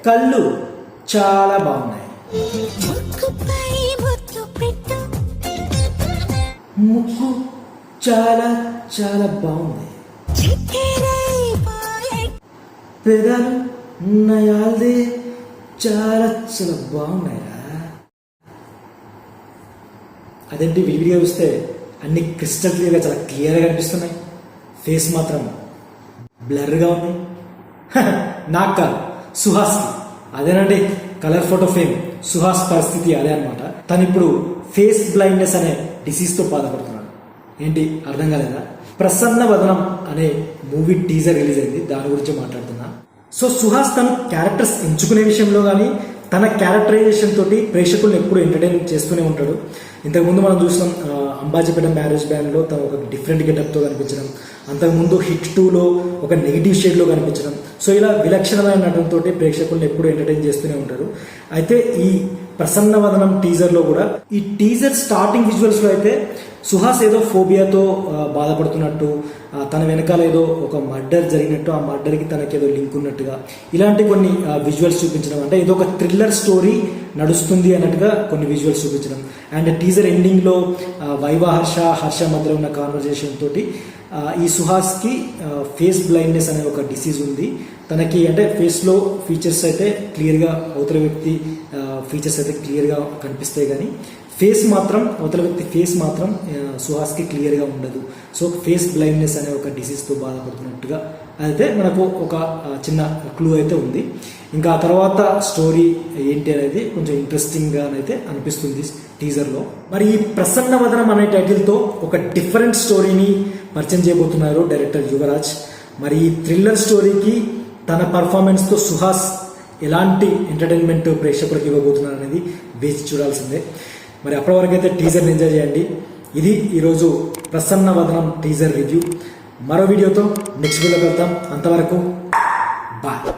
కళ్ళు చాలా బాగున్నాయి. ముక్కు చాలా చాలా బాగుంది. పెదాలు నయాల్దే చాలా చాలా బాగున్నాయా. అదేంటి వీడియో చూస్తే అన్ని క్రిస్టల్ క్లియర్గా చాలా క్లియర్గా కనిపిస్తున్నాయి. ఫేస్ మాత్రం బ్లర్గా ఉంది. నాకు కాదు, సుహాస్కి. అదేనండి కలర్ ఫోటో ఫేమ్ సుహాస్ పరిస్థితి అదే అనమాట. తను ఇప్పుడు ఫేస్ బ్లైండ్నెస్ అనే డిసీజ్తో బాధపడుతున్నాడు. ఏంటి అర్థం కాలేదా? ప్రసన్న వదనం అనే మూవీ టీజర్ రిలీజ్ అయింది, దాని గురించి మాట్లాడుతున్నా. సో సుహాస్ తను క్యారెక్టర్స్ ఎంచుకునే విషయంలో కానీ తన క్యారెక్టరైజేషన్ తోటి ప్రేక్షకులను ఎప్పుడు ఎంటర్టైన్ చేస్తూనే ఉంటాడు. ఇంతకుముందు మనం చూసినాం అంబాజీపేట మ్యారేజ్ బ్యాండ్లో తను ఒక డిఫరెంట్ గెటప్తో కనిపించడం, అంతకుముందు హిట్ 2లో ఒక నెగిటివ్ షేడ్లో కనిపించడం. సో ఇలా విలక్షణమైన నటనతో ప్రేక్షకులను ఎప్పుడు ఎంటర్టైన్ చేస్తూనే ఉంటారు. అయితే ఈ ప్రసన్న వదనం టీజర్లో కూడా ఈ టీజర్ స్టార్టింగ్ విజువల్స్లో అయితే సుహాస్ ఏదో ఫోబియాతో బాధపడుతున్నట్టు, తన వెనకాల ఏదో ఒక మర్డర్ జరిగినట్టు, ఆ మర్డర్కి తనకేదో లింక్ ఉన్నట్టుగా ఇలాంటి కొన్ని విజువల్స్ చూపించడం, అంటే ఏదో ఒక థ్రిల్లర్ స్టోరీ నడుస్తుంది అన్నట్టుగా కొన్ని విజువల్స్ చూపించడం. అండ్ టీజర్ ఎండింగ్లో వైవా హర్ష మధ్యలో ఉన్న కాన్వర్జేషన్ తోటి ఈ సుహాస్కి ఫేస్ బ్లైండ్నెస్ అనే ఒక డిసీజ్ ఉంది. తనకి అంటే ఫేస్లో ఫీచర్స్ అయితే క్లియర్గా అవతల వ్యక్తి ఫీచర్స్ అయితే క్లియర్గా కనిపిస్తాయి, కానీ అవతల వ్యక్తి ఫేస్ మాత్రం సుహాస్కి క్లియర్గా ఉండదు. సో ఫేస్ బ్లైండ్నెస్ అనే ఒక డిసీజ్తో బాధపడుతున్నట్టుగా అయితే మనకు ఒక చిన్న క్లూ అయితే ఉంది. ఇంకా ఆ తర్వాత స్టోరీ ఏంటి అనేది కొంచెం ఇంట్రెస్టింగ్గా అయితే అనిపిస్తుంది టీజర్లో. మరి ఈ ప్రసన్న వదనం అనే టైటిల్తో ఒక డిఫరెంట్ స్టోరీని పరిచయం చేయబోతున్నారు డైరెక్టర్ యువరాజ్. మరి ఈ థ్రిల్లర్ స్టోరీకి తన పర్ఫార్మెన్స్తో సుహాస్ ఎలాంటి ఎంటర్టైన్మెంట్ ప్రేక్షకులకు ఇవ్వబోతున్నారు అనేది వేచి చూడాల్సిందే. మరి అప్పటి వరకు అయితే టీజర్ని ఎంజాయ్ చేయండి. ఇది ఈరోజు ప్రసన్న వదనం టీజర్ రివ్యూ. మరో వీడియోతో నెక్స్ట్ వీడియోకి వెళ్తాం. అంతవరకు బాయ్.